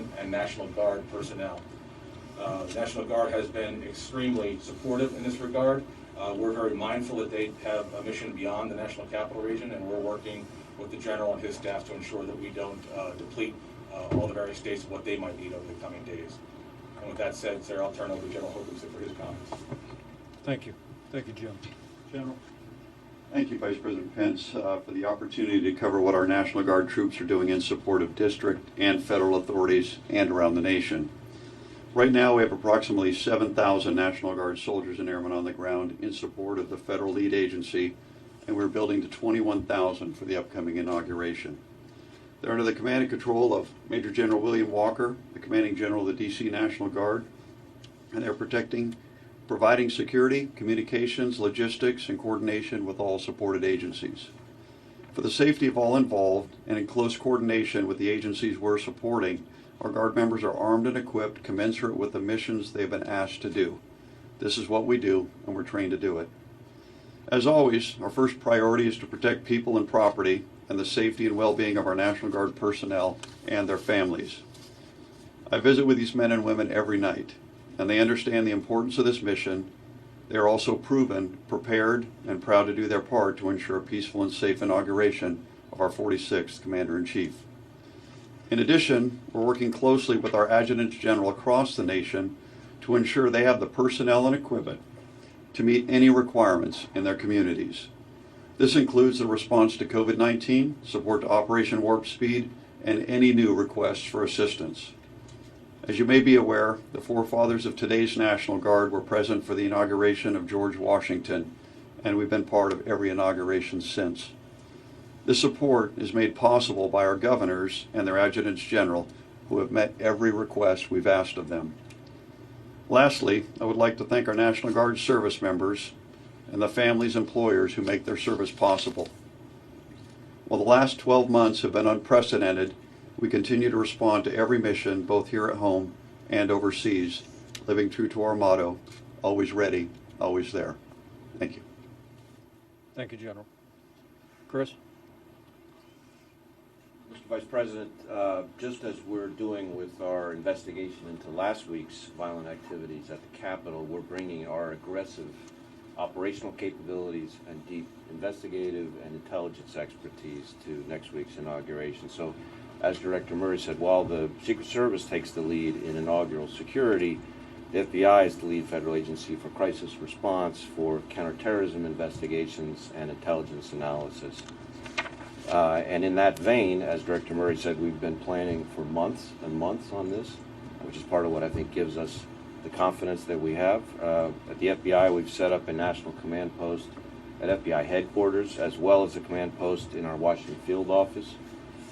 Department and National Guard personnel. The National Guard has been extremely supportive in this regard. We're very mindful that they have a mission beyond the National Capital Region, and we're working with the General and his staff to ensure that we don't deplete all the various states of what they might need over the coming days. And with that said, sir, I'll turn over to General Hoganson for his comments. Thank you. Thank you, Jim. General. Thank you, Vice President Pence, for the opportunity to cover what our National Guard troops are doing in support of district and federal authorities and around the nation. Right now, we have approximately 7,000 National Guard soldiers and airmen on the ground in support of the federal lead agency, and we're building to 21,000 for the upcoming inauguration. They're under the command and control of Major General William Walker, the Commanding General of the D.C. National Guard, and they're providing security, communications, logistics, and coordination with all supported agencies. For the safety of all involved and in close coordination with the agencies we're supporting, our Guard members are armed and equipped commensurate with the missions they've been asked to do. This is what we do, and we're trained to do it. As always, our first priority is to protect people and property and the safety and well-being of our National Guard personnel and their families. I visit with these men and women every night, and they understand the importance of this mission. They are also proven, prepared, and proud to do their part to ensure a peaceful and safe inauguration of our 46th Commander-in-Chief. In addition, we're working closely with our adjutants general across the nation to ensure they have the personnel and equipment to meet any requirements in their communities. This includes the response to COVID-19, support to Operation Warp Speed, and any new requests for assistance. As you may be aware, the forefathers of today's National Guard were present for the inauguration of George Washington, and we've been part of every inauguration since. This support is made possible by our governors and their adjutants general, who have met every request we've asked of them. Lastly, I would like to thank our National Guard service members and the families and employers who make their service possible. While the last 12 months have been unprecedented, we continue to respond to every mission, both here at home and overseas, living true to our motto, always ready, always there. Thank you. Thank you, General. Chris? Mr. Vice President, just as we're doing with our investigation into last week's violent activities at the Capitol, we're bringing our aggressive operational capabilities and deep investigative and intelligence expertise to next week's inauguration. So, as Director Murray said, while the Secret Service takes the lead in inaugural security, the FBI is the lead federal agency for crisis response, for counterterrorism investigations, and intelligence analysis. And in that vein, as Director Murray said, we've been planning for months and months on this, which is part of what I think gives us the confidence that we have. At the FBI, we've set up a national command post at FBI headquarters, as well as a command post in our Washington field office,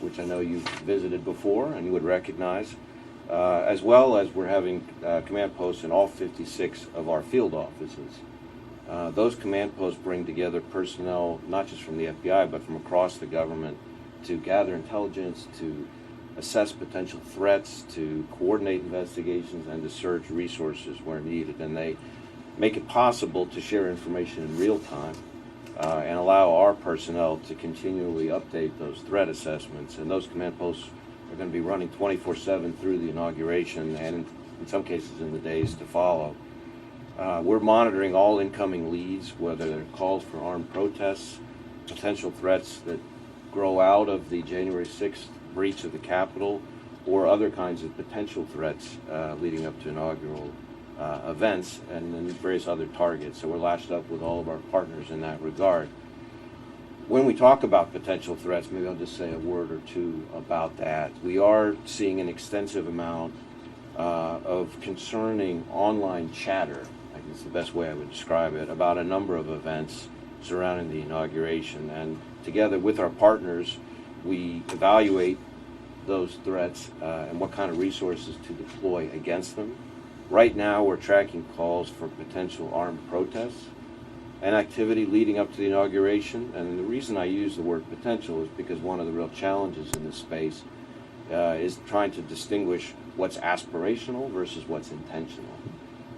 which I know you've visited before and you would recognize, as well as we're having command posts in all 56 of our field offices. Those command posts bring together personnel, not just from the FBI, but from across the government, to gather intelligence, to assess potential threats, to coordinate investigations, and to surge resources where needed. And they make it possible to share information in real time and allow our personnel to continually update those threat assessments. And those command posts are going to be running 24/7 through the inauguration and in some cases in the days to follow. We're monitoring all incoming leads, whether they're calls for armed protests, potential threats that grow out of the January 6th breach of the Capitol, or other kinds of potential threats leading up to inaugural events, and then various other targets. So we're lashed up with all of our partners in that regard. When we talk about potential threats, maybe I'll just say a word or two about that. We are seeing an extensive amount of concerning online chatter, I guess the best way I would describe it, about a number of events surrounding the inauguration. And together with our partners, we evaluate those threats and what kind of resources to deploy against them. Right now, we're tracking calls for potential armed protests and activity leading up to the inauguration. And the reason I use the word potential is because one of the real challenges in this space is trying to distinguish what's aspirational versus what's intentional.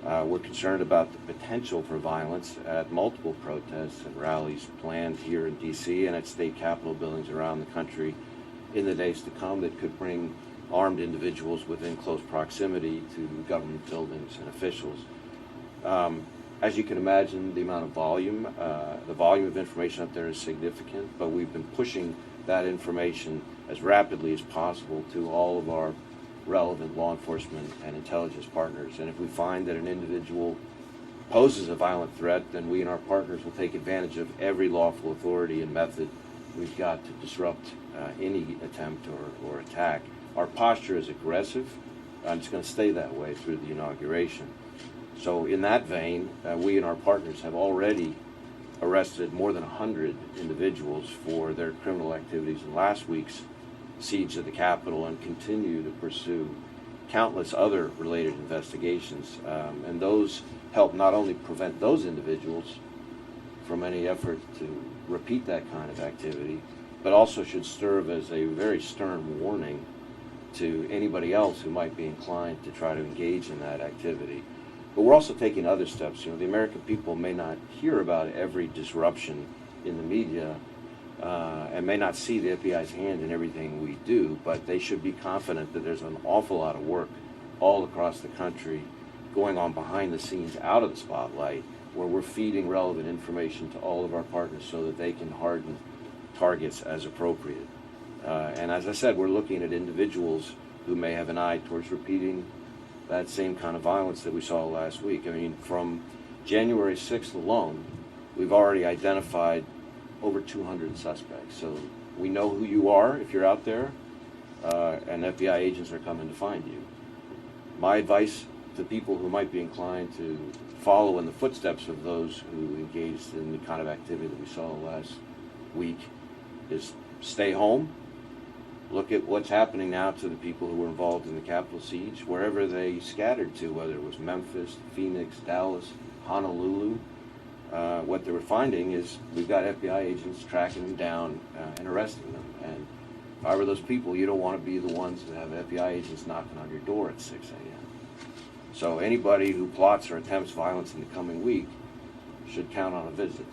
We're concerned about the potential for violence at multiple protests and rallies planned here in D.C. and at state capitol buildings around the country in the days to come that could bring armed individuals within close proximity to government buildings and officials. As you can imagine, the volume of information up there is significant, but we've been pushing that information as rapidly as possible to all of our relevant law enforcement and intelligence partners. And if we find that an individual poses a violent threat, then we and our partners will take advantage of every lawful authority and method we've got to disrupt any attempt or attack. Our posture is aggressive, and it's going to stay that way through the inauguration. So in that vein, we and our partners have already arrested more than 100 individuals for their criminal activities in last week's siege of the Capitol, and continue to pursue countless other related investigations. And those help not only prevent those individuals from any effort to repeat that kind of activity, but also should serve as a very stern warning to anybody else who might be inclined to try to engage in that activity. But we're also taking other steps. You know, the American people may not hear about every disruption in the media and may not see the FBI's hand in everything we do, but they should be confident that there's an awful lot of work all across the country going on behind the scenes, out of the spotlight, where we're feeding relevant information to all of our partners so that they can harden targets as appropriate. And as I said, we're looking at individuals who may have an eye towards repeating that same kind of violence that we saw last week. I mean, from January 6th alone, we've already identified over 200 suspects. So we know who you are if you're out there, and FBI agents are coming to find you. My advice to people who might be inclined to follow in the footsteps of those who engaged in the kind of activity that we saw last week is stay home. Look at what's happening now to the people who were involved in the Capitol siege, wherever they scattered to, whether it was Memphis, Phoenix, Dallas, Honolulu. What they were finding is we've got FBI agents tracking them down and arresting them. And if I were those people, you don't want to be the ones that have FBI agents knocking on your door at 6 a.m. So anybody who plots or attempts violence in the coming week should count on a visit.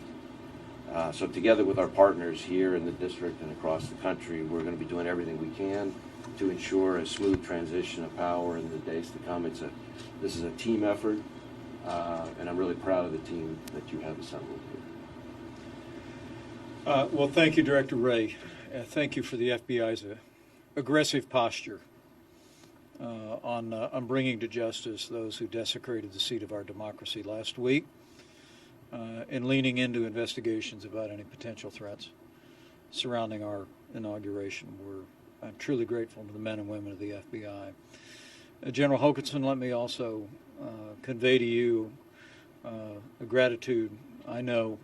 So together with our partners here in the district and across the country, we're going to be doing everything we can to ensure a smooth transition of power in the days to come. This is a team effort, and I'm really proud of the team that you have assembled here. Well, thank you, Director Wray. Thank you for the FBI's aggressive posture on bringing to justice those who desecrated the seat of our democracy last week, and leaning into investigations about any potential threats surrounding our inauguration. I'm truly grateful to the men and women of the FBI. General Hokanson, let me also convey to you a gratitude, I know,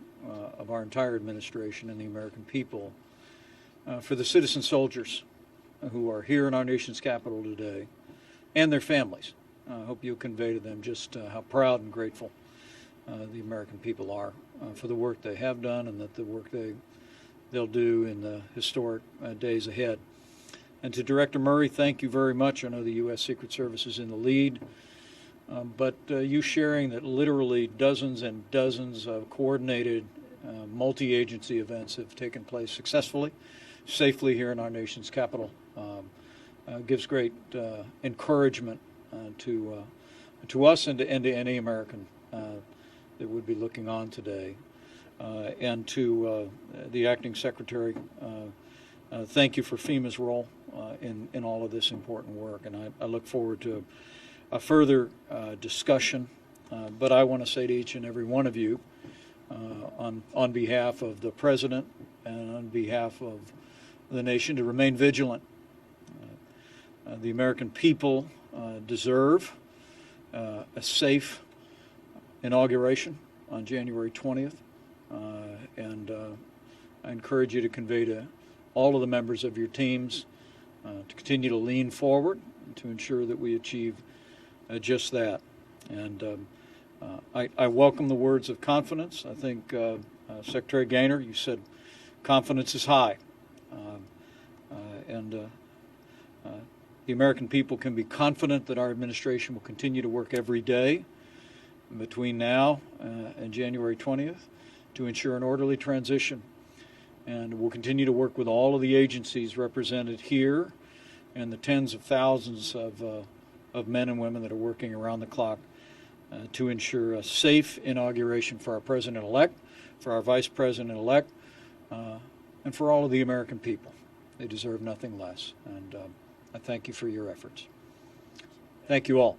of our entire administration and the American people for the citizen soldiers who are here in our nation's capital today, and their families. I hope you'll convey to them just how proud and grateful the American people are for the work they have done, and that the work they'll do in the historic days ahead. And to Director Murray, thank you very much. I know the U.S. Secret Service is in the lead, but you sharing that literally dozens and dozens of coordinated multi-agency events have taken place successfully, safely here in our nation's capital gives great encouragement to us and to any American that would be looking on today. And to the Acting Secretary, thank you for FEMA's role in all of this important work. And I look forward to a further discussion. But I want to say to each and every one of you, on behalf of the President and on behalf of the nation, to remain vigilant. The American people deserve a safe inauguration on January 20th, and I encourage you to convey to all of the members of your teams to continue to lean forward to ensure that we achieve just that. And I welcome the words of confidence. I think Secretary Gaynor, you said confidence is high, and the American people can be confident that our administration will continue to work every day between now and January 20th to ensure an orderly transition. And we'll continue to work with all of the agencies represented here and the tens of thousands of men and women that are working around the clock to ensure a safe inauguration for our President-elect, for our Vice President-elect, and for all of the American people. They deserve nothing less, and I thank you for your efforts. Thank you all.